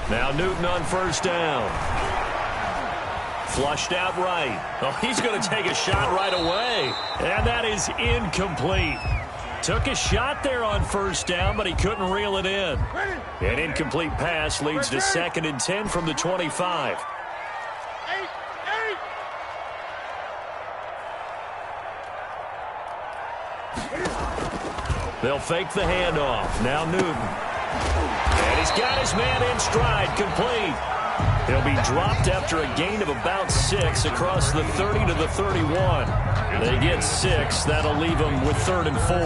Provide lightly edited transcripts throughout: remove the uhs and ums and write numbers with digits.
Now Newton on first down. Flushed out right. Oh, he's going to take a shot right away. And that is incomplete. Took a shot there on first down, but he couldn't reel it in. An incomplete pass leads to 2nd and 10 from the 25. They'll fake the handoff. Now Newton. And he's got his man in stride, complete. He'll be dropped after a gain of about 6 across the 30 to the 31. They get 6. That'll leave them with 3rd and 4.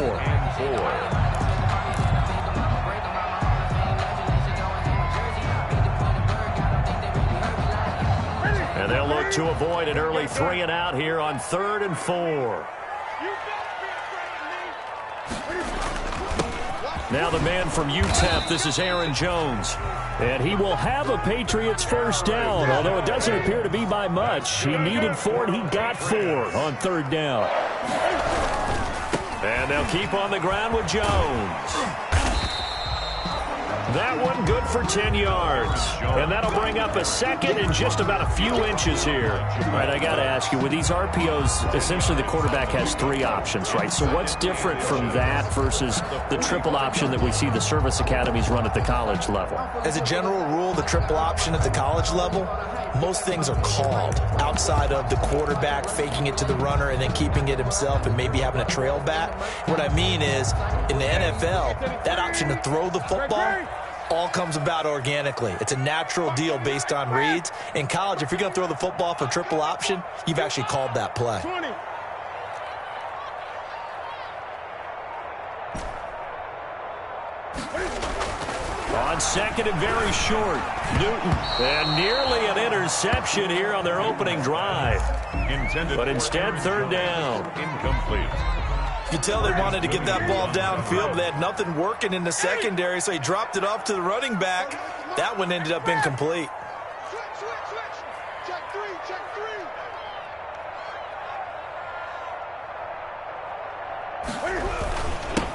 And they'll look to avoid an early 3 and out here on 3rd and 4. Now the man from UTEP, this is Aaron Jones. And he will have a Patriots first down, although it doesn't appear to be by much. He needed 4, and he got 4 on 3rd down. And they'll keep on the ground with Jones. That one good for 10 yards. And that'll bring up a 2nd and just about a few inches here. All right, I got to ask you, with these RPOs, essentially the quarterback has 3 options, right? So what's different from that versus the triple option that we see the service academies run at the college level? As a general rule, the triple option at the college level, most things are called outside of the quarterback faking it to the runner and then keeping it himself and maybe having a trail back. What I mean is, in the NFL, that option to throw the football all comes about organically. It's a natural deal based on reads. In college, if you're going to throw the football for triple option, you've actually called that play. On 2nd and very short, Newton. And nearly an interception here on their opening drive. But instead, 3rd down. Incomplete. You can tell they wanted to get that ball downfield, but they had nothing working in the secondary, so he dropped it off to the running back. That one ended up incomplete. Check 3.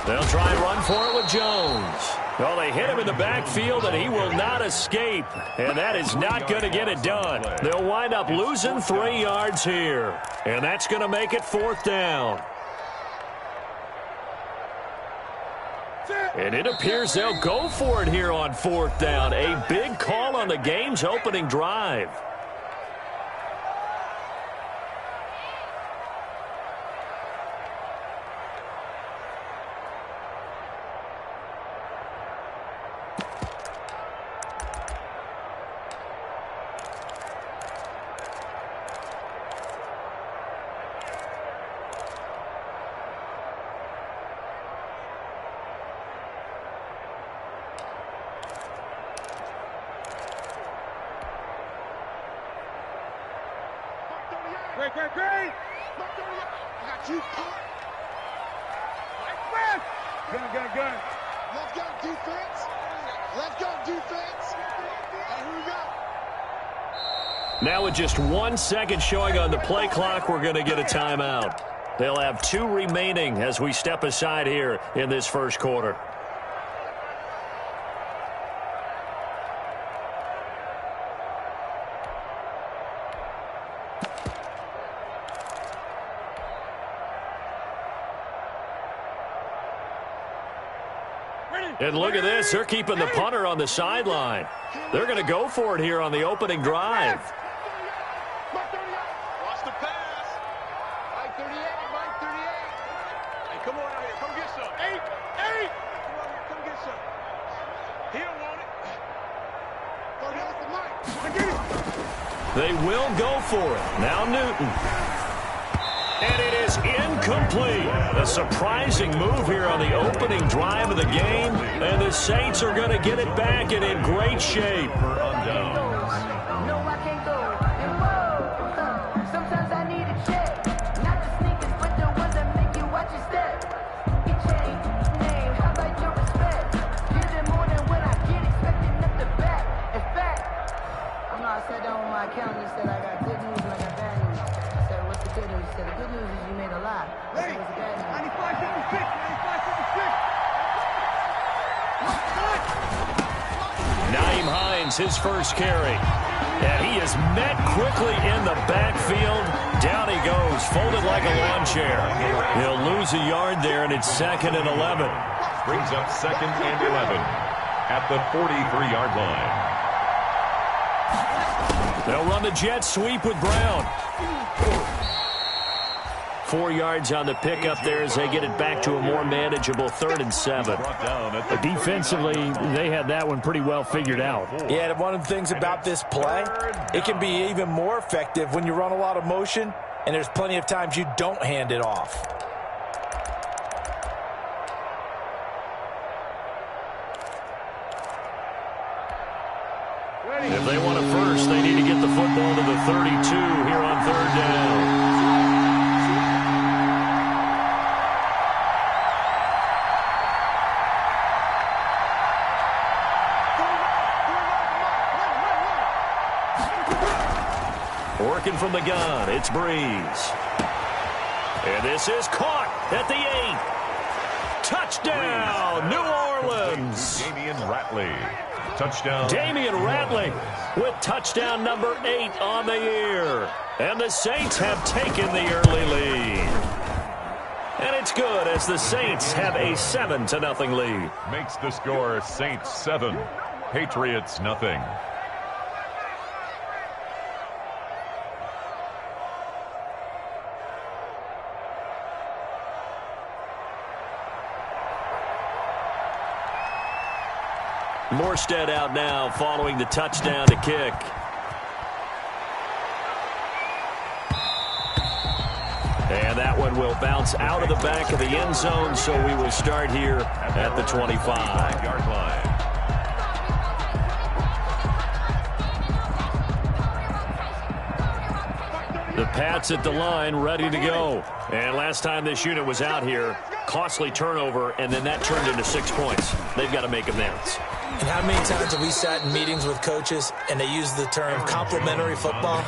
They'll try and run for it with Jones. Well, they hit him in the backfield, and he will not escape. And that is not going to get it done. They'll wind up losing 3 yards here. And that's going to make it 4th down. And it appears they'll go for it here on 4th down. A big call on the game's opening drive. Great. I got you. Gun. Let's go defense. And here we go. Now with just 1 second showing on the play clock, we're going to get a timeout. They'll have 2 remaining as we step aside here in this first quarter. And look at this. They're keeping the punter on the sideline. They're going to go for it here on the opening drive. Watch the pass. Mike 38. Hey, come on out here. Come get some. 8. Come on here. Come get some. He'll want it. They will go for it. Now Newton. And it is incomplete. A surprising move here on the opening drive of the game. And the Saints are going to get it back and in great shape. Nyheim Hines, his first carry. And he is met quickly in the backfield. Down he goes, folded like a lawn chair. He'll lose a yard there, and it's 2nd and 11. Brings up 2nd and 11 at the 43-yard line. They'll run the jet sweep with Brown. 4 yards on the pickup there as they get it back to a more manageable 3rd and 7. Defensively, they had that one pretty well figured out. Yeah, one of the things about this play, it can be even more effective when you run a lot of motion, and there's plenty of times you don't hand it off. If they want it first, they need to get the football to the 32 here on 3rd down. Working from the gun, it's Breeze. And this is caught at the 8. Touchdown, New Orleans. Damian Ratley. Touchdown. Damian Ratley with touchdown number 8 on the year. And the Saints have taken the early lead. And it's good as the Saints have a 7-0 lead. Makes the score Saints 7, Patriots nothing. Morstead out now following the touchdown to kick. And that one will bounce out of the back of the end zone, so we will start here at the 25-yard line. The Pats at the line, ready to go. And last time this unit was out here, costly turnover, and then that turned into 6 points. They've got to make amends. And how many times have we sat in meetings with coaches and they use the term complementary football?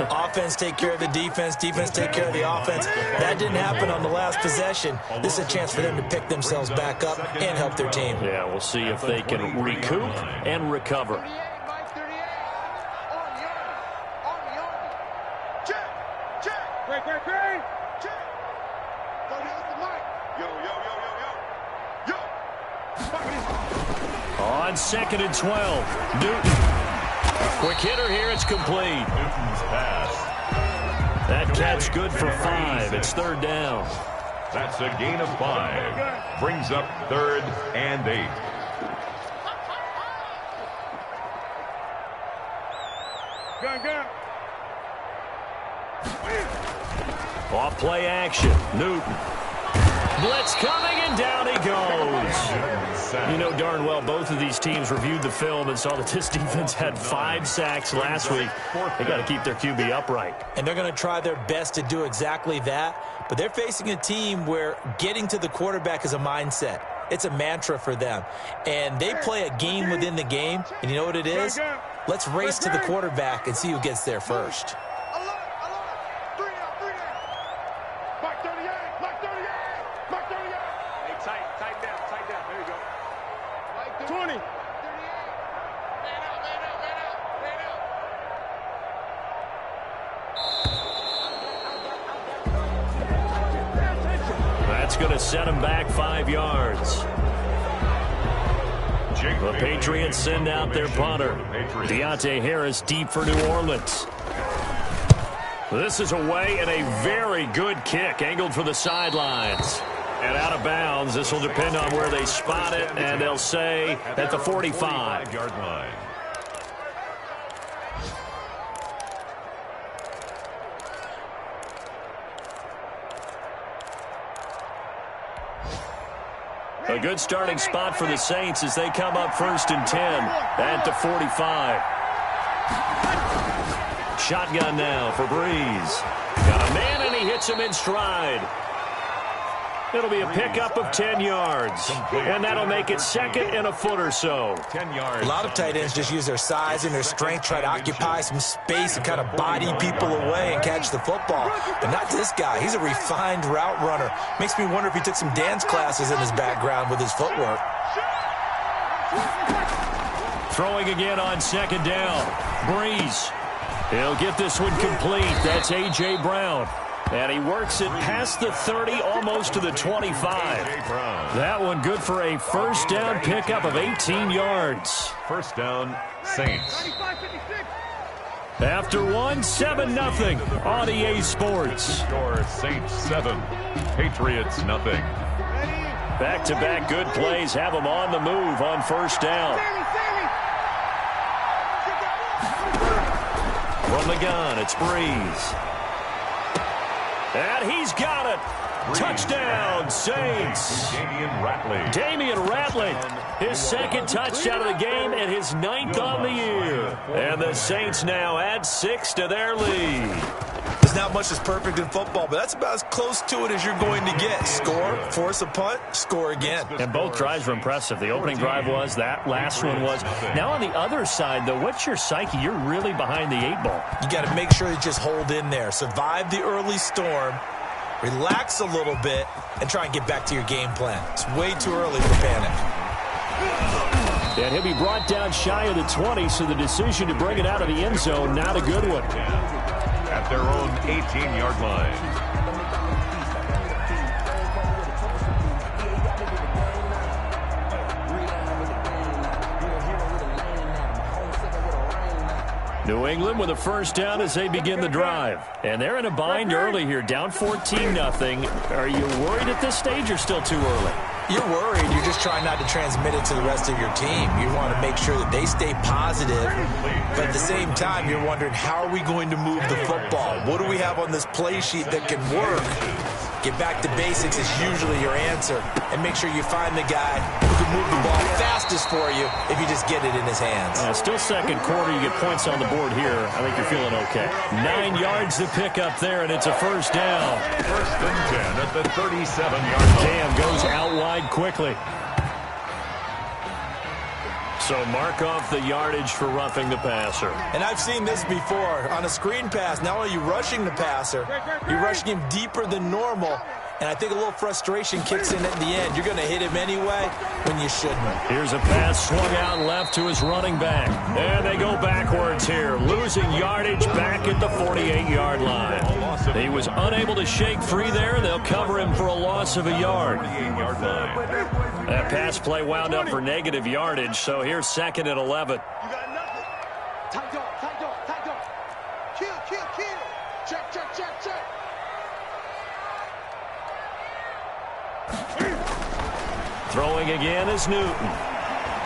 Offense take care of the defense, defense take care of the offense. That didn't happen on the last possession. This is a chance for them to pick themselves back up and help their team. Yeah, we'll see if they can recoup and recover. On 2nd and 12, Newton. Quick hitter here, it's complete. Newton's pass. That catch good for 5. It's 3rd down. That's a gain of 5. Brings up 3rd and 8. Off play action, Newton. Blitz coming, and down he goes. You know darn well both of these teams reviewed the film and saw that this defense had 5 sacks last week. They got to keep their QB upright. And they're going to try their best to do exactly that. But they're facing a team where getting to the quarterback is a mindset. It's a mantra for them. And they play a game within the game. And you know what it is? Let's race to the quarterback and see who gets there first. Going to set him back 5 yards. The Patriots send out their punter. Deontay Harris deep for New Orleans. This is away and a very good kick angled for the sidelines. And out of bounds. This will depend on where they spot it, and they'll say at the 45-yard line. A good starting spot for the Saints as they come up 1st and 10 at the 45. Shotgun now for Breeze. Got a man, and he hits him in stride. It'll be a pickup of 10 yards, and that'll make it 2nd and a foot or so. 10 yards. A lot of tight ends just use their size and their strength, try to occupy some space and kind of body people away and catch the football. But not this guy. He's a refined route runner. Makes me wonder if he took some dance classes in his background with his footwork. Throwing again on second down. Breeze. He'll get this one complete. That's A.J. Brown. And he works it past the 30, almost to the 25. That one good for a first down pickup of 18 yards. First down, Saints. After one, 7-0 on EA Sports. Score Saints 7, Patriots nothing. Back-to-back good plays have them on the move on first down. From the gun, it's Breeze. And he's got it. Touchdown, Saints. Damian Ratley, his second touchdown of the game and his 9th on the year. And the Saints now add 6 to their lead. There's not much that's perfect in football, but that's about as close to it as you're going to get. Score, force a punt, score again. And both drives were impressive. The opening drive was, that last one was. Now on the other side, though, what's your psyche? You're really behind the 8 ball. You got to make sure you just hold in there. Survive the early storm, relax a little bit, and try and get back to your game plan. It's way too early for panic. And he'll be brought down shy of the 20, so the decision to bring it out of the end zone, not a good one. At their own 18-yard line. New England with a first down as they begin the drive. And they're in a bind early here, down 14-0. Are you worried at this stage or still too early? You're worried. You're just trying not to transmit it to the rest of your team. You want to make sure that they stay positive. But at the same time, you're wondering, how are we going to move the football? What do we have on this play sheet that can work? Get back to basics is usually your answer. And make sure you find the guy who can move the ball fastest for you if you just get it in his hands. Still second quarter. You get points on the board here. I think you're feeling okay. 9 yards to pick up there, and it's a first down. First and 10 at the 37-yard line. Cam goes out wide quickly. So mark off the yardage for roughing the passer. And I've seen this before. On a screen pass, not only are you rushing the passer, you're rushing him deeper than normal. And I think a little frustration kicks in at the end. You're going to hit him anyway when you shouldn't. Here's a pass swung out left to his running back. And they go backwards here, losing yardage back at the 48-yard line. He was unable to shake free there, and they'll cover him for a loss of a yard. That pass play wound up for negative yardage, so here's second and 11. You got nothing. Tight dog. Kill. Check. Throwing again is Newton.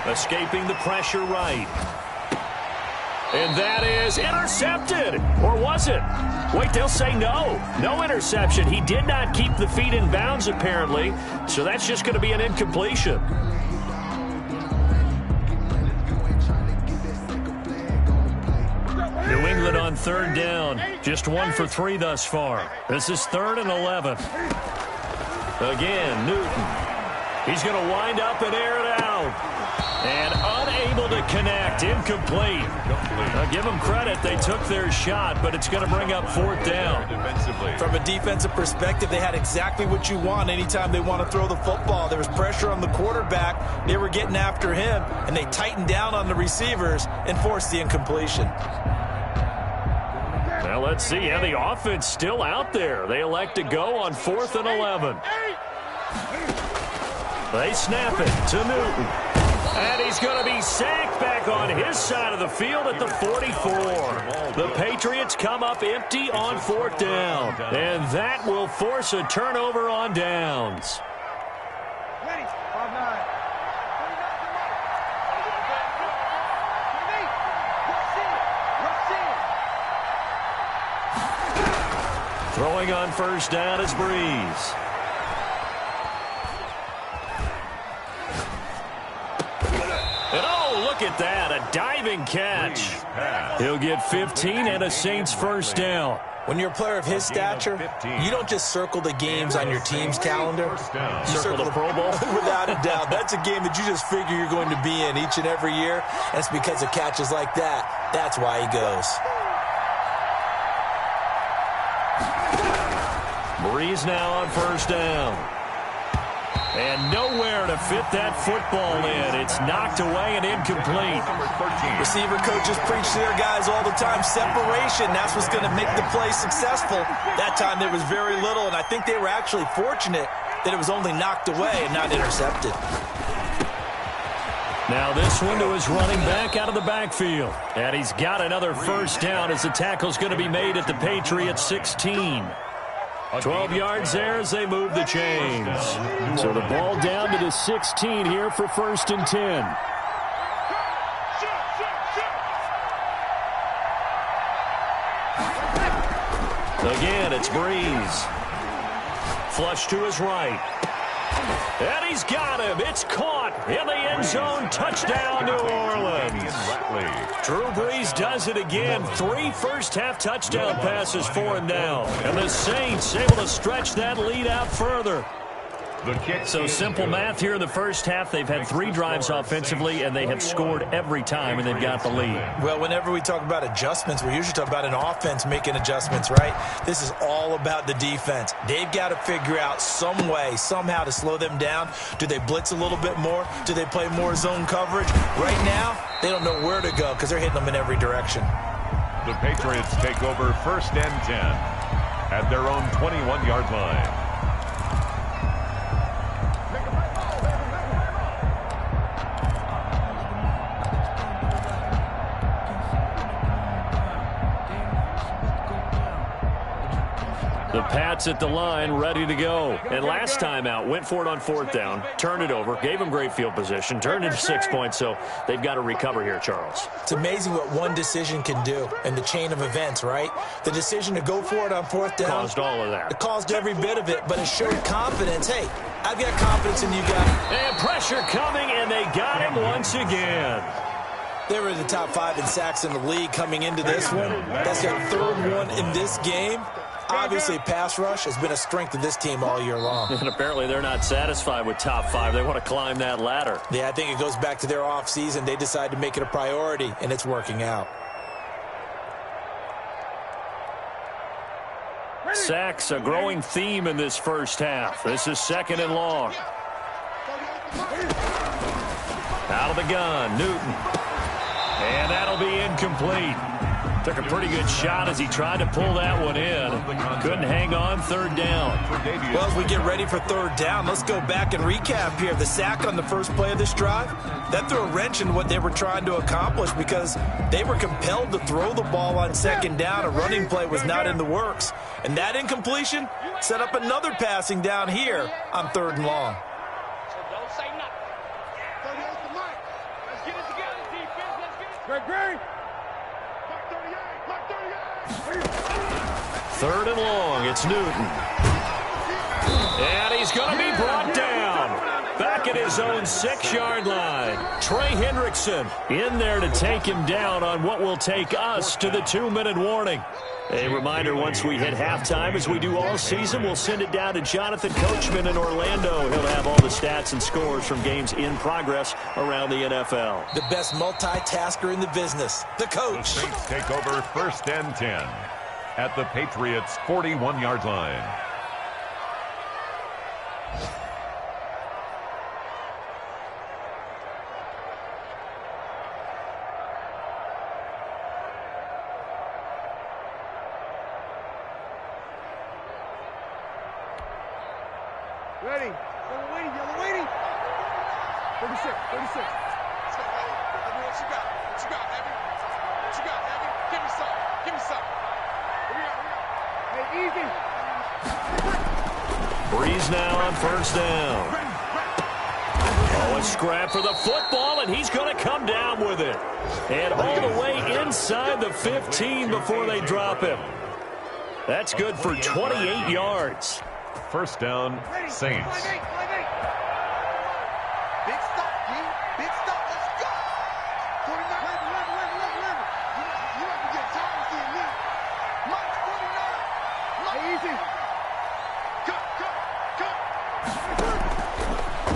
Escaping the pressure right. And that is intercepted. Or was it? Wait, they'll say no. No interception. He did not keep the feet in bounds, apparently. So that's just going to be an incompletion. New England on third down. Just 1 for 3 thus far. This is 3rd and 11. Again, Newton. He's going to wind up and air it out. And unable to connect. Incomplete. Now, give them credit. They took their shot, but it's going to bring up 4th down. From a defensive perspective, they had exactly what you want anytime they want to throw the football. There was pressure on the quarterback. They were getting after him, and they tightened down on the receivers and forced the incompletion. Now, let's see. Yeah, the offense still out there. They elect to go on 4th and 11. They snap it to Newton. And he's going to be sacked back on his side of the field at the 44. The Patriots come up empty on 4th down. And that will force a turnover on downs. Ready. 5-9. Throwing on first down is Breeze. And oh, look at that, a diving catch. He'll get 15 and a Saints first down. When you're a player of his stature, you don't just circle the games on your team's calendar. You Circle the Pro Bowl? Without a doubt. That's a game that you just figure you're going to be in each and every year. And it's because of catches like that. That's why he goes. Breeze now on first down. And nowhere to fit that football in. It's knocked away and incomplete. Receiver coaches preach to their guys all the time. Separation, that's what's going to make the play successful. That time there was very little, and I think they were actually fortunate that it was only knocked away and not intercepted. Now this one to his running back out of the backfield. And he's got another first down as the tackle's going to be made at the Patriots 16. 12 yards there as they move the chains. So the ball down to the 16 here for 1st and 10. Again, it's Breeze. Flush to his right. And he's got him. It's caught in the end zone. Touchdown, New Orleans. Drew Brees does it again. 3 first-half touchdown passes for him now. And the Saints able to stretch that lead out further. So simple math here in the first half. They've had 3 drives offensively, and they have scored every time, and they've got the lead. Well, whenever we talk about adjustments, we usually talk about an offense making adjustments, right? This is all about the defense. They've got to figure out some way, somehow to slow them down. Do they blitz a little bit more? Do they play more zone coverage? Right now, they don't know where to go because they're hitting them in every direction. The Patriots take over 1st and 10 at their own 21-yard line. The Pats at the line, ready to go. And last time out, went for it on 4th down, turned it over, gave them great field position, turned into 6 points, so they've got to recover here, Charles. It's amazing what one decision can do in the chain of events, right? The decision to go for it on 4th down. Caused all of that. It caused every bit of it, but it showed confidence. Hey, I've got confidence in you guys. And pressure coming, and they got him once again. They were in the top 5 in sacks in the league coming into this one. That's their 3rd one in this game. Obviously, pass rush has been a strength of this team all year long. And apparently they're not satisfied with top 5. They want to climb that ladder. Yeah, I think it goes back to their offseason. They decided to make it a priority, and it's working out. Sacks, a growing theme in this first half. This is 2nd and long. Out of the gun, Newton. And that'll be incomplete. Took a pretty good shot as he tried to pull that one in. Couldn't hang on, 3rd down. Well, as we get ready for 3rd down, let's go back and recap here. The sack on the first play of this drive, that threw a wrench in what they were trying to accomplish because they were compelled to throw the ball on 2nd down. A running play was not in the works. And that incompletion set up another passing down here on 3rd and long. Great. 3rd and long, it's Newton. And he's going to be brought down. Back at his own 6-yard line. Trey Hendrickson in there to take him down on what will take us to the 2-minute warning. A reminder, once we hit halftime, as we do all season, we'll send it down to Jonathan Coachman in Orlando. He'll have all the stats and scores from games in progress around the NFL. The best multitasker in the business, the coach. The Saints take over 1st and 10 at the Patriots' 41-yard line. Ready. Yellow waiting. 36. Let's go, Eddie. Let me what you got. Eddie? What you got, Eddie? Give me some. Hey, easy. Breeze now on 1st down. Oh, a scrap for the football, and he's going to come down with it. And all the way inside the 15 before they drop him. That's good for 28 yards. 1st down, Saints. Big stop, G. Big stop. Let's go. 49. You have to get tired of seeing me. Mike 49. Cut.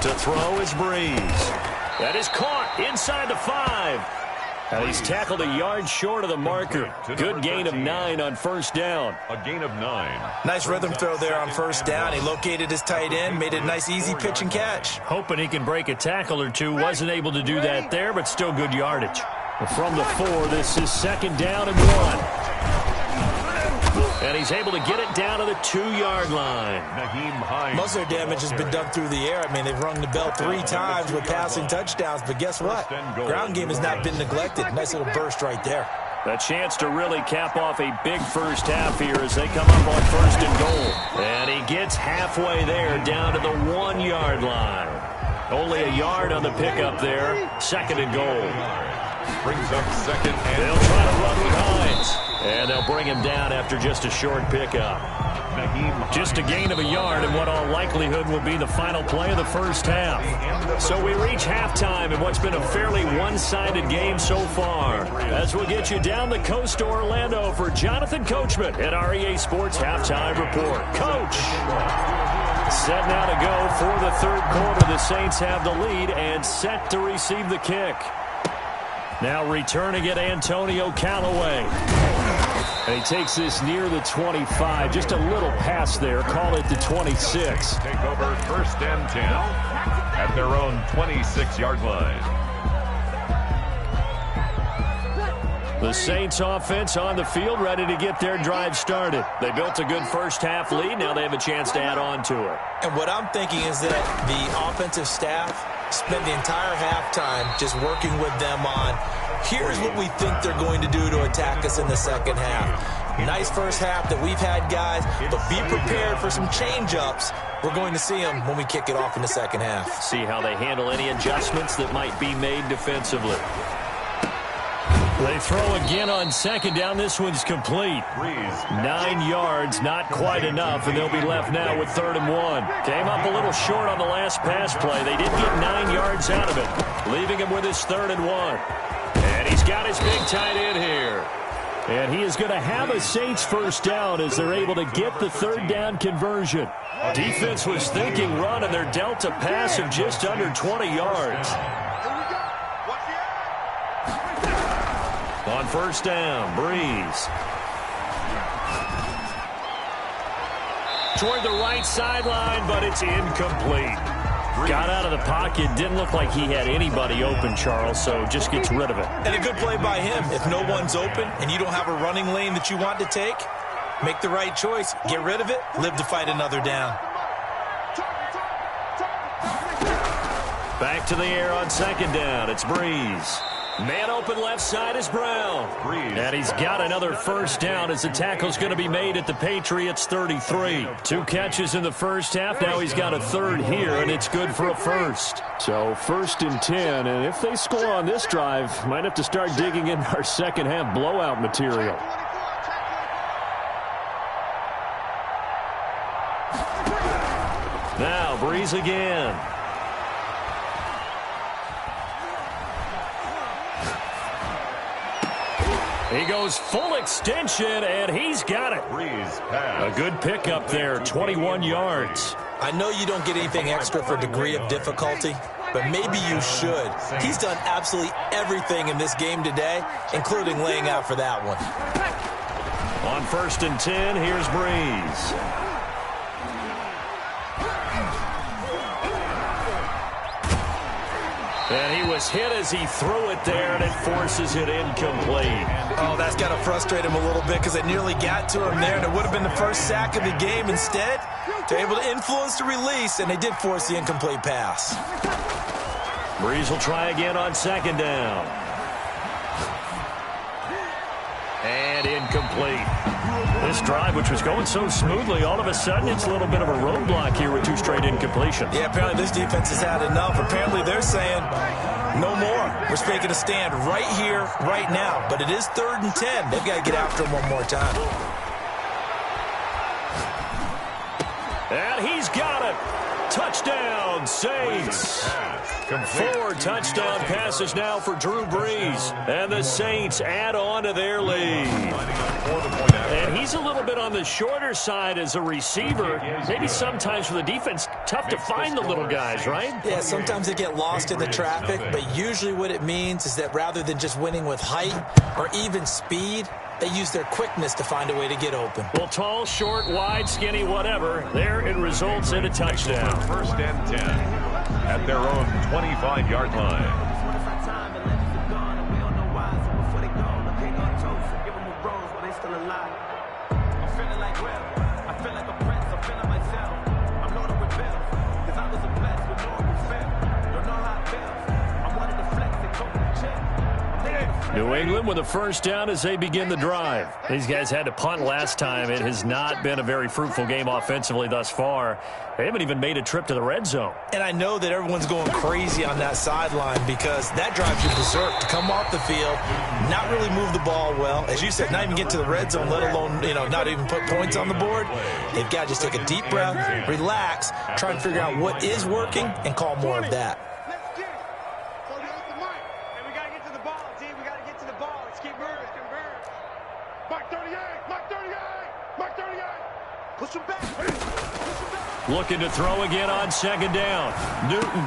To throw is Breeze. That is caught inside the 5. And he's tackled a yard short of the marker. Good gain of 9 on first down. A gain of 9. Nice rhythm throw there on first down. He located his tight end, made it a nice easy pitch and catch. Hoping he can break a tackle or two. Wasn't able to do that there, but still good yardage. From the 4, this is second down and 1. And he's able to get it down to the 2-yard line. Most of their damage has been done through the air. I mean, they've rung the bell 3 times with passing touchdowns, but guess what? Ground game has not been neglected. Nice little burst right there. A chance to really cap off a big first half here as they come up on first and goal. And he gets halfway there down to the 1-yard line. Only a yard on the pickup there. Second and goal. Brings up second and they'll try to run with Hines. And they'll bring him down after just a short pickup. Just a gain of a yard in what all likelihood will be the final play of the first half. So we reach halftime in what's been a fairly one-sided game so far. As we'll get you down the coast to Orlando for Jonathan Coachman at our EA Sports Halftime Report. Coach! Set now to go for the third quarter. The Saints have the lead and set to receive the kick. Now returning it, Antonio Callaway. And he takes this near the 25. Just a little pass there. Call it the 26. Take over first and 10 at their own 26-yard line. The Saints offense on the field, ready to get their drive started. They built a good first half lead. Now they have a chance to add on to it. And what I'm thinking is that the offensive staff spent the entire halftime just working with them on, here's what we think they're going to do to attack us in the second half. Nice first half that we've had, guys, but be prepared for some change-ups. We're going to see them when we kick it off in the second half. See how they handle any adjustments that might be made defensively. They throw again on second down. This one's complete. 9 yards, not quite enough, and they'll be left now with 3rd and 1. Came up a little short on the last pass play. They did get 9 yards out of it, leaving him with his 3rd and 1. And he's got his big tight end here. And he is going to have a Saints first down as they're able to get the 3rd down conversion. Defense was thinking run, and they're dealt a pass of just under 20 yards. On first down, Breeze. Toward the right sideline, but it's incomplete. Got out of the pocket. Didn't look like he had anybody open, Charles, so just gets rid of it. And a good play by him. If no one's open and you don't have a running lane that you want to take, make the right choice. Get rid of it. Live to fight another down. Back to the air on second down. It's Breeze. Man open left side is Brown. And he's got another first down as the tackle's going to be made at the Patriots 33. 2 catches in the first half. Now he's got a 3rd here, and it's good for a first. So 1st and 10, and if they score on this drive, might have to start digging in our second half blowout material. Now Breeze again. He goes full extension, and he's got it. A good pickup there, 21 yards. I know you don't get anything extra for degree of difficulty, but maybe you should. He's done absolutely everything in this game today, including laying out for that one. On 1st and 10, here's Breeze. And he was hit as he threw it there, and it forces it incomplete. Oh, that's got to frustrate him a little bit because it nearly got to him there, and it would have been the first sack of the game. Instead, they're able to influence the release, and they did force the incomplete pass. Breeze will try again on second down. And incomplete. This drive, which was going so smoothly, all of a sudden it's a little bit of a roadblock here with 2 straight incompletions. Yeah, apparently this defense has had enough. Apparently they're saying, no more. We're making a stand right here, right now. But it is 3rd and 10. They've got to get after him one more time. And he's got it. Touchdown, Saints. 4 touchdown passes now for Drew Brees. And the Saints add on to their lead. And he's a little bit on the shorter side as a receiver. Maybe sometimes for the defense, tough to find the little guys, right? Yeah, sometimes they get lost in the traffic, but usually what it means is that rather than just winning with height or even speed, they use their quickness to find a way to get open. Well, tall, short, wide, skinny, whatever. There it results in a touchdown. First and 10 at their own 25-yard line. New England with a first down as they begin the drive. These guys had to punt last time. It has not been a very fruitful game offensively thus far. They haven't even made a trip to the red zone. And I know that everyone's going crazy on that sideline because that drives you berserk to come off the field, not really move the ball well. As you said, not even get to the red zone, let alone, not even put points on the board. They've got to just take a deep breath, relax, try and figure out what is working, and call more of that. Looking to throw again on second down. Newton.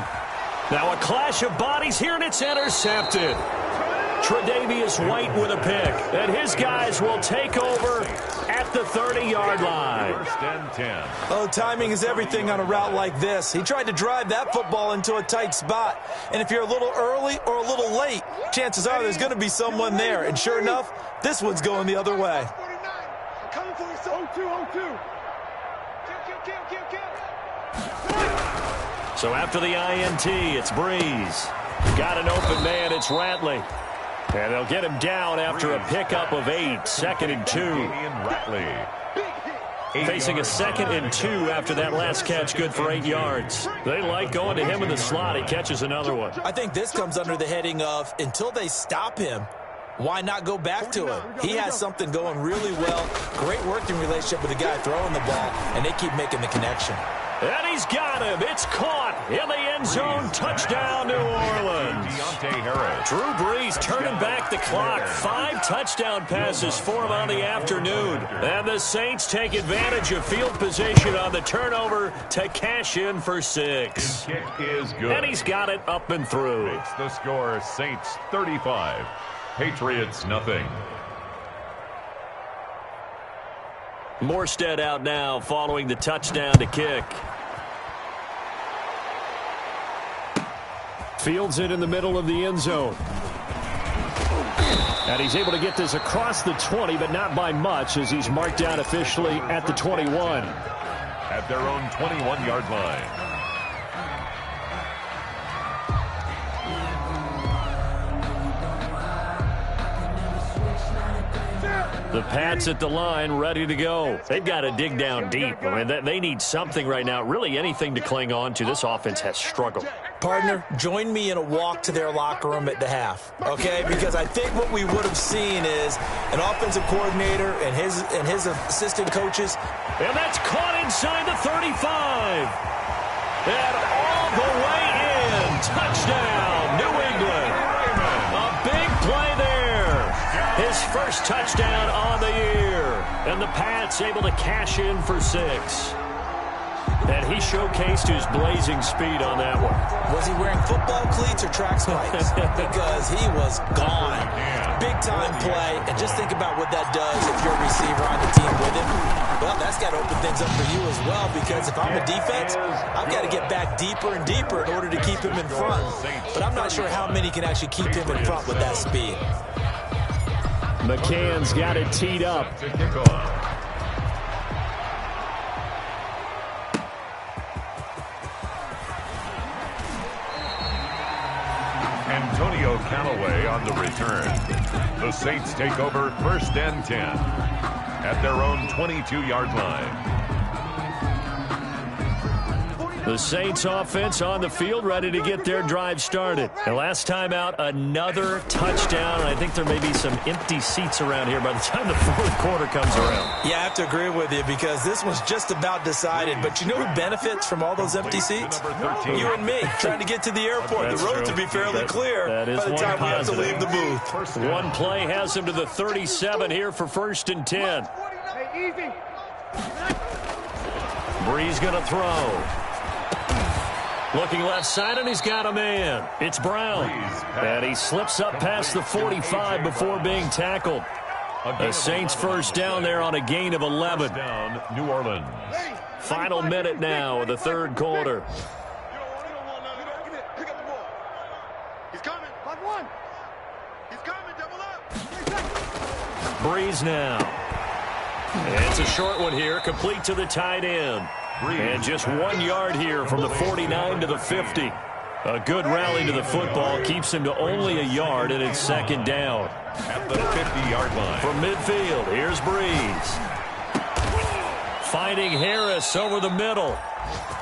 Now a clash of bodies here, and it's intercepted. Tre'Davious White with a pick. And his guys will take over at the 30-yard line. First and 10. Oh, timing is everything on a route like this. He tried to drive that football into a tight spot. And if you're a little early or a little late, chances are there's going to be someone there. And sure enough, this one's going the other way. Coming for you, 0-2. So after the INT, it's Breeze. Got an open man, it's Ratley. And they'll get him down after a pickup of 8, 2nd and 2. Facing a 2nd and 2 after that last catch, good for 8 yards. They like going to him in the slot. He catches another one. I think this comes under the heading of until they stop him, why not go back to him? He has something going really well. Great working relationship with the guy throwing the ball, and they keep making the connection. And he's got him. It's caught in the end zone. Touchdown, New Orleans. Drew Brees turning back the clock. 5 touchdown passes for him on the afternoon. And the Saints take advantage of field position on the turnover to cash in for 6. His kick is good. And he's got it up and through. Makes the score Saints 35, Patriots nothing. Morstead out now following the touchdown to kick. Fields it in the middle of the end zone. And he's able to get this across the 20, but not by much as he's marked down officially at the 21. At their own 21-yard line. The Pats at the line, ready to go. They've got to dig down deep. I mean, they need something right now, really anything to cling on to. This offense has struggled. Partner, join me in a walk to their locker room at the half, okay? Because I think what we would have seen is an offensive coordinator and his assistant coaches. And that's caught inside the 35. And all the way in. Touchdown, New England. A big play there. His first touchdown on the year. And the Pats able to cash in for 6. And he showcased his blazing speed on that one. Was he wearing football cleats or track spikes? Because he was gone. Big-time play. And just think about what that does if you're a receiver on the team with him. Well, that's got to open things up for you as well, because if I'm a defense, I've got to get back deeper and deeper in order to keep him in front. But I'm not sure how many can actually keep him in front with that speed. McCann's got it teed up. Antonio Callaway on the return. The Saints take over first and 10 at their own 22-yard line. The Saints offense on the field, ready to get their drive started. And last time out, another touchdown. And I think there may be some empty seats around here by the time the fourth quarter comes around. Yeah, I have to agree with you because this was just about decided. But you know who benefits from all those empty seats? You and me, trying to get to the airport. The road to be fairly clear by the time we have to leave the booth. One play has him to the 37 here for 1st and 10. Hey, easy. Breeze going to throw. Looking left side, and he's got a man. It's Brown. And he slips up past the 45 before being tackled. The Saints first down there on a gain of 11. New Orleans. Final minute now of the third quarter. Pick up the ball. He's coming. 5-1. He's coming. Double up. Breeze now. It's a short one here, complete to the tight end. And just 1 yard here from the 49 to the 50. A good rally to the football keeps him to only a yard, and it's 2nd down. At the 50-yard line. From midfield, here's Breeze. Finding Harris over the middle.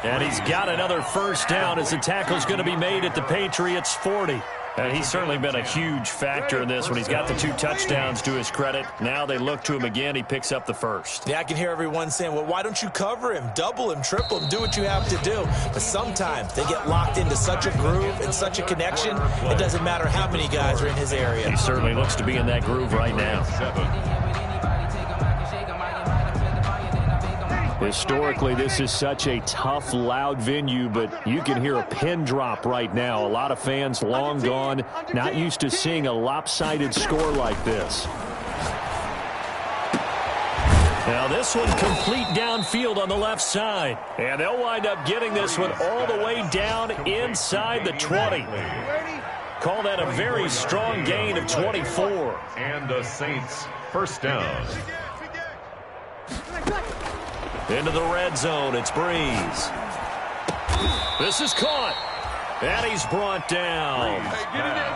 And he's got another first down as the tackle's going to be made at the Patriots' 40. And he's certainly been a huge factor in this when he's got the 2 touchdowns to his credit. Now they look to him again. He picks up the first. Yeah, I can hear everyone saying, well, why don't you cover him, double him, triple him, do what you have to do. But sometimes they get locked into such a groove and such a connection, it doesn't matter how many guys are in his area. He certainly looks to be in that groove right now. Historically, this is such a tough, loud venue, but you can hear a pin drop right now. A lot of fans long gone, not used to seeing a lopsided score like this. Now this one complete downfield on the left side. And they'll wind up getting this one all the way down inside the 20. Call that a very strong gain of 24. And the Saints first down. Into the red zone, it's Breeze. This is caught. And he's brought down.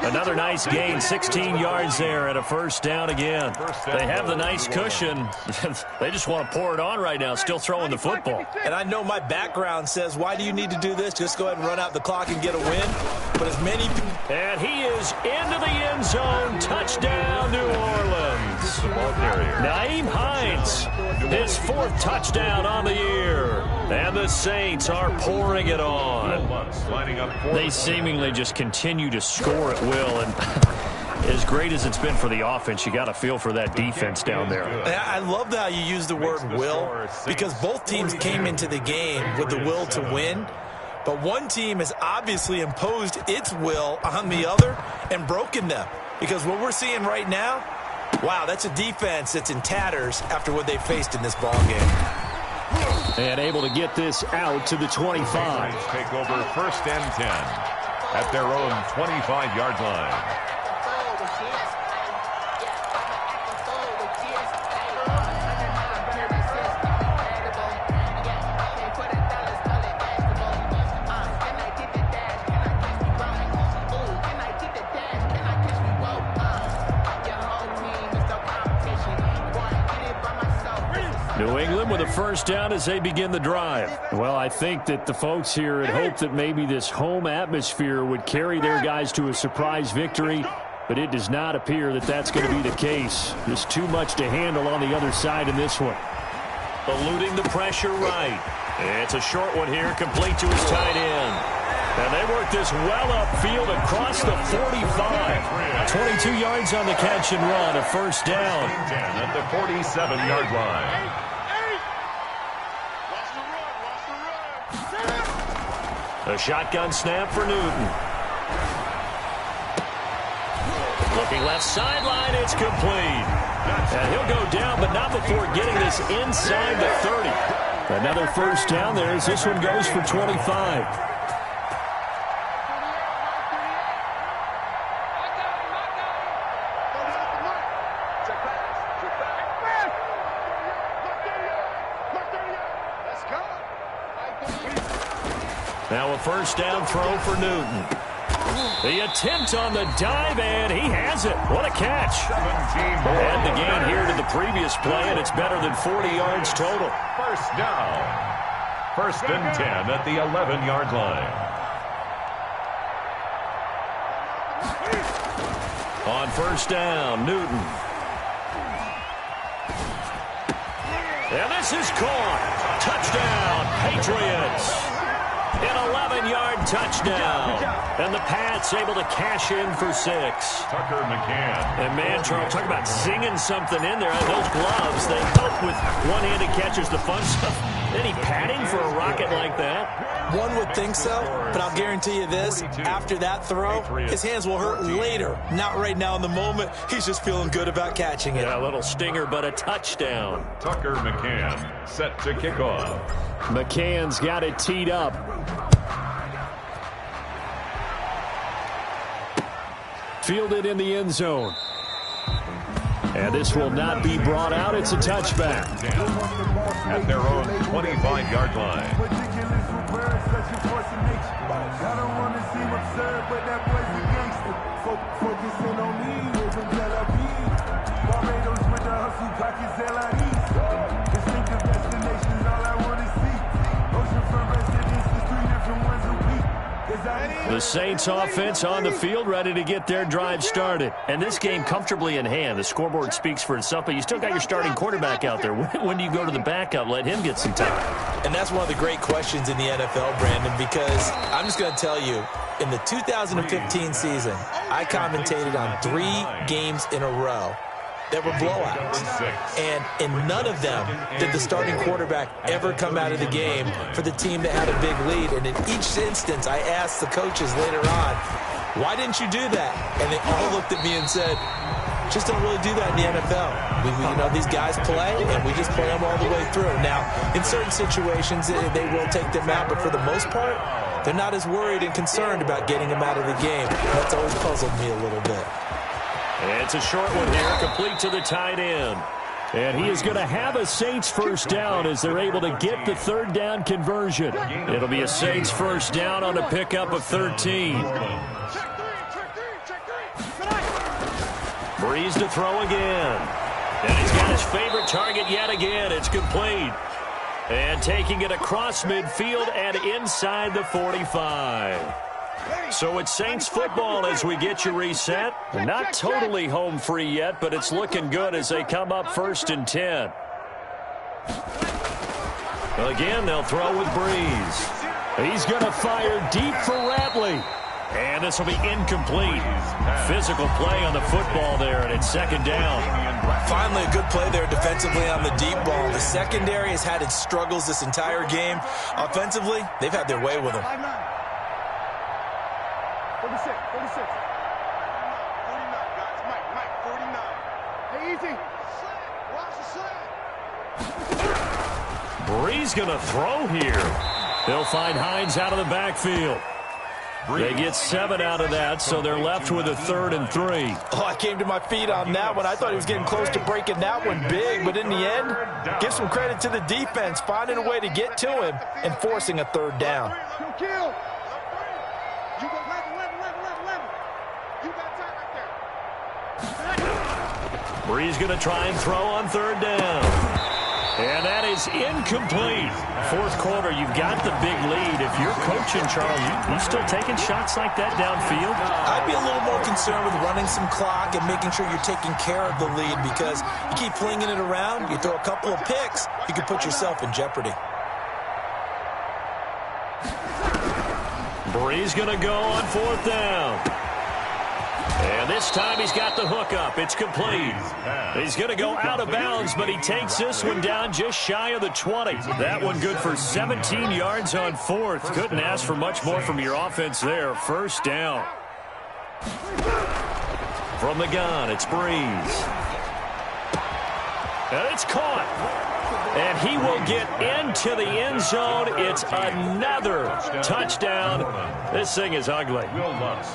Another nice gain, 16 yards there and a first down again. They have the nice cushion. They just want to pour it on right now, still throwing the football. And I know my background says, why do you need to do this? Just go ahead and run out the clock and get a win. But as many... And he is into the end zone. Touchdown, New Orleans. Nyheim Hines, his 4th touchdown on the year. And the Saints are pouring it on. They seemingly just continue to score at will, and as great as it's been for the offense, you got to feel for that defense down there. I love how you use the word will, because both teams came into the game with the will to win, but one team has obviously imposed its will on the other and broken them, because what we're seeing right now, wow, that's a defense that's in tatters after what they faced in this ball game. And able to get this out to the 25. Take over 1st and 10 at their own 25-yard line. New England with a first down as they begin the drive. Well, I think that the folks here had hoped that maybe this home atmosphere would carry their guys to a surprise victory, but it does not appear that that's going to be the case. There's too much to handle on the other side in this one. Eluding the pressure right. It's a short one here, complete to his tight end. And they work this well upfield across the 45. 22 yards on the catch and run, a first down. At the 47-yard line. A shotgun snap for Newton. Looking left sideline, it's complete. And he'll go down, but not before getting this inside the 30. Another first down there as this one goes for 25. Now a first down throw for Newton. The attempt on the dive, and he has it. What a catch. And the gain here to the previous play, and it's better than 40 yards total. First down. First and 10 at the 11-yard line. On first down, Newton. And this is caught. Touchdown, Patriots. An 11-yard touchdown. And the Pats able to cash in for 6. Tucker McCann. And man, Charles, talk about singing something in there. Those gloves, they help with one-handed catches, the fun stuff. Any padding for a rocket like that? One would think so, but I'll guarantee you this. After that throw, his hands will hurt later. Not right now in the moment. He's just feeling good about catching it. Yeah, a little stinger, but a touchdown. Tucker McCann set to kick off. McCann's got it teed up. Fielded in the end zone. And this will not be brought out. It's a touchback. At their own 25-yard line. The Saints offense on the field, ready to get their drive started. And this game comfortably in hand. The scoreboard speaks for itself, but you still got your starting quarterback out there. When do you go to the backup? Let him get some time. And that's one of the great questions in the NFL, Brandon, because I'm just going to tell you, in the 2015 season, I commentated on 3 games in a row that were blowouts. And in none of them did the starting quarterback ever come out of the game for the team that had a big lead. And in each instance, I asked the coaches later on, why didn't you do that? And they all looked at me and said, just don't really do that in the NFL. You know, these guys play, and we just play them all the way through. Now, in certain situations, they will take them out, but for the most part, they're not as worried and concerned about getting them out of the game. That's always puzzled me a little bit. It's a short one here, complete to the tight end. And he is going to have a Saints first down as they're able to get the third down conversion. It'll be a Saints first down on a pickup of 13. Breeze to throw again. And he's got his favorite target yet again. It's complete. And taking it across midfield and inside the 45. So it's Saints football as we get you reset. Not totally home free yet, but it's looking good as they come up first and 10. Again, they'll throw with Breeze. He's going to fire deep for Ratley. And this will be incomplete. Physical play on the football there, and it's second down. Finally, a good play there defensively on the deep ball. The secondary has had its struggles this entire game. Offensively, they've had their way with them. 46, 46. 49, guys. Mike, 49. Hey, easy. Watch the slant. Breeze going to throw here. They'll find Hines out of the backfield. They get 7 out of that, so they're left with a 3rd and 3. Oh, I came to my feet on that one. I thought he was getting close to breaking that one big, but in the end, give some credit to the defense, finding a way to get to him and forcing a 3rd down. Kill. You got 11. You got time right there. Breeze going to try and throw on 3rd down. And that is incomplete. 4th quarter, you've got the big lead. If you're coaching, Charles, you still taking shots like that downfield? I'd be a little more concerned with running some clock and making sure you're taking care of the lead, because you keep flinging it around, you throw a couple of picks, you can put yourself in jeopardy. Breeze going to go on 4th down. And this time he's got the hook up. It's complete. He's going to go out of bounds, but he takes this one down just shy of the 20. That one good for 17 yards on 4th. Couldn't ask for much more from your offense there. First down. From the gun, it's Breeze. And it's caught. And he will get into the end zone. It's another touchdown. This thing is ugly.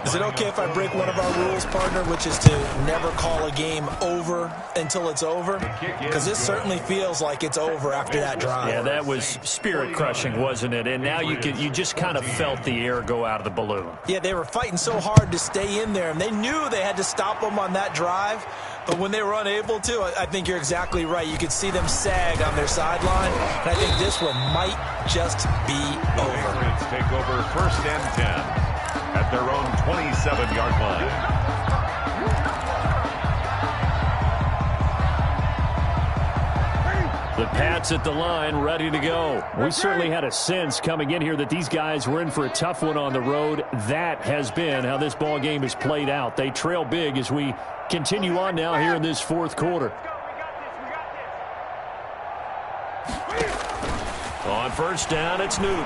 Is it okay if I break one of our rules, partner, which is to never call a game over until it's over? Because this certainly feels like it's over after that drive. Yeah, that was spirit-crushing, wasn't it? And now you just kind of felt the air go out of the balloon. Yeah, they were fighting so hard to stay in there, and they knew they had to stop them on that drive. But when they were unable to, I think you're exactly right. You could see them sag on their sideline. And I think this one might just be over. Patriots take over 1st and 10 at their own 27-yard line. The Pats at the line, ready to go. We certainly had a sense coming in here that these guys were in for a tough one on the road. That has been how this ball game has played out. They trail big as we continue on now here in this 4th quarter. On 1st down, it's Newton.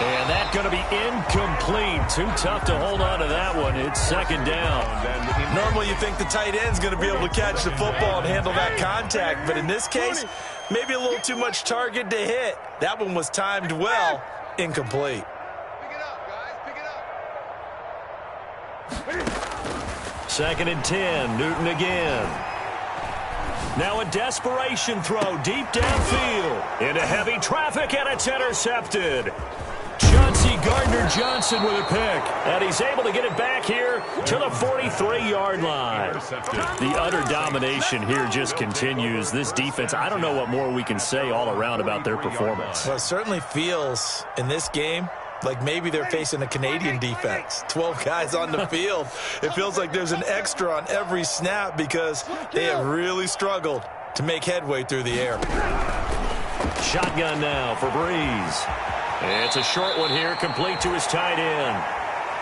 And that's going to be incomplete. Too tough to hold on to that one. It's 2nd down. Normally you think the tight end's going to be able to catch the football and handle that contact. But in this case, maybe a little too much target to hit. That one was timed well. Incomplete. Pick it up, guys. Pick it up. 2nd and 10. Newton again. Now a desperation throw deep downfield. Into heavy traffic, and it's intercepted. Chauncey Gardner-Johnson with a pick. And he's able to get it back here to the 43-yard line. The utter domination here just continues. This defense, I don't know what more we can say all around about their performance. Well, it certainly feels in this game like maybe they're facing a Canadian defense. 12 guys on the field. It feels like there's an extra on every snap because they have really struggled to make headway through the air. Shotgun now for Breeze. It's a short one here, complete to his tight end.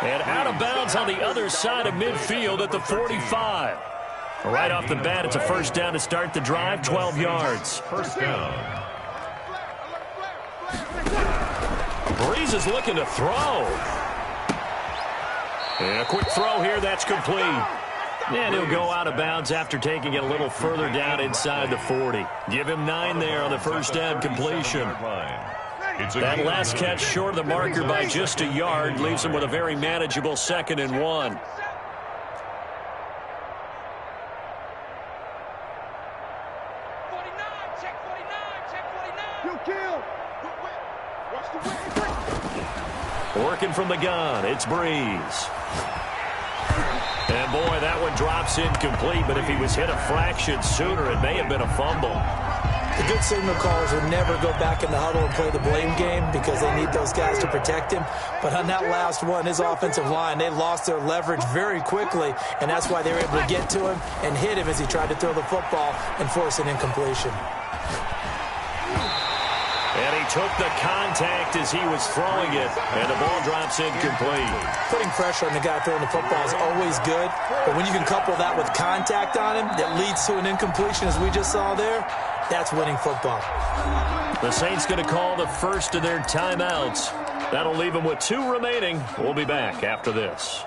And out of bounds on the other side of midfield at the 45. Right off the bat, it's a 1st down to start the drive, 12 yards. 1st down. Breeze is looking to throw. And a quick throw here, that's complete. And he'll go out of bounds after taking it a little further down inside the 40. Give him 9 there on the 1st down completion. That last catch short of the marker by just a yard leaves him with a very manageable 2nd and 1. Working from the gun, it's Breeze. And boy, that one drops incomplete, but if he was hit a fraction sooner, it may have been a fumble. The good signal callers would never go back in the huddle and play the blame game because they need those guys to protect him. But on that last one, his offensive line, they lost their leverage very quickly, and that's why they were able to get to him and hit him as he tried to throw the football and force an incompletion. And he took the contact as he was throwing it, and the ball drops incomplete. Putting pressure on the guy throwing the football is always good, but when you can couple that with contact on him that leads to an incompletion, as we just saw there, that's winning football. The Saints going to call the first of their timeouts. That'll leave them with 2 remaining. We'll be back after this.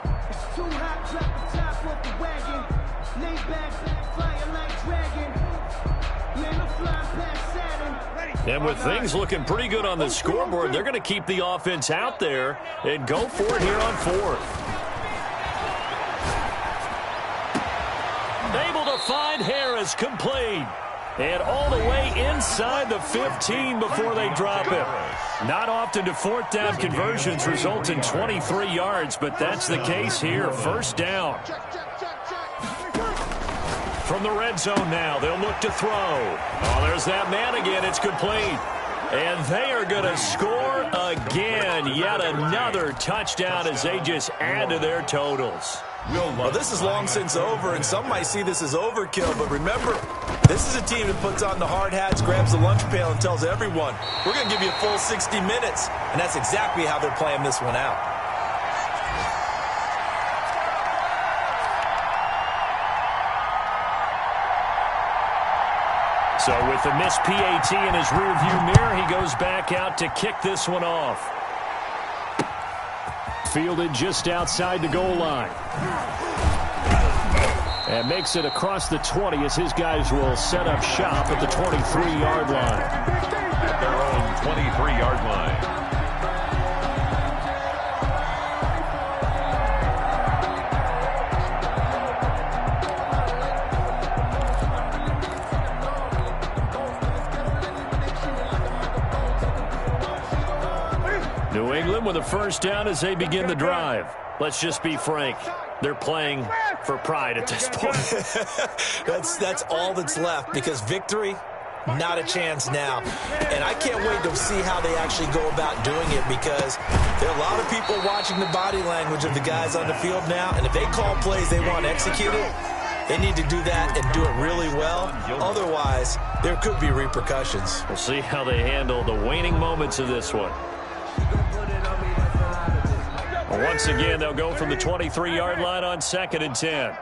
And with things looking pretty good on the scoreboard, they're going to keep the offense out there and go for it here on 4th. Able to find Harris, complete. And all the way inside the 15 before they drop it. Not often do 4th down conversions result in 23 yards, but that's the case here. 1st down. From the red zone now, they'll look to throw. Oh, there's that man again. It's complete. And they are going to score again. Yet another touchdown as they just add to their totals. Well, this is long since over, and some might see this as overkill. But remember, this is a team that puts on the hard hats, grabs the lunch pail, and tells everyone, we're going to give you a full 60 minutes. And that's exactly how they're playing this one out. So with the missed PAT in his rearview mirror, he goes back out to kick this one off. Fielded just outside the goal line. And makes it across the 20 as his guys will set up shop at the 23-yard line. At their own 23-yard line. New England with a 1st down as they begin the drive. Let's just be frank. They're playing for pride at this point. That's all that's left, because victory, not a chance now. And I can't wait to see how they actually go about doing it, because there are a lot of people watching the body language of the guys on the field now, and if they call plays they want executed, they need to do that and do it really well. Otherwise, there could be repercussions. We'll see how they handle the waning moments of this one. Once again, they'll go from the 23-yard line on 2nd and 10.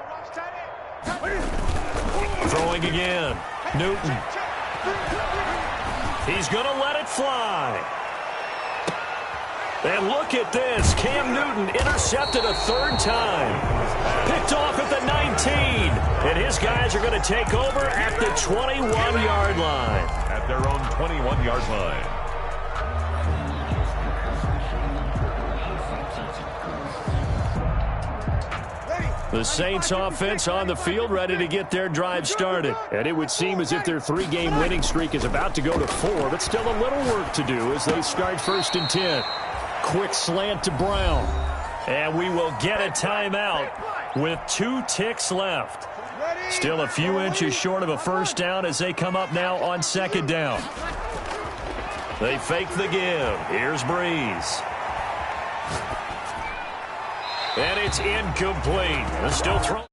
Throwing again. Newton. He's going to let it fly. And look at this. Cam Newton intercepted a 3rd time. Picked off at the 19. And his guys are going to take over at the 21-yard line. At their own 21-yard line. The Saints offense on the field, ready to get their drive started. And it would seem as if their 3-game winning streak is about to go to 4, but still a little work to do as they start 1st and 10. Quick slant to Brown. And we will get a timeout with 2 ticks left. Still a few inches short of a 1st down as they come up now on 2nd down. They fake the give. Here's Breeze. And it's incomplete. Still throwing.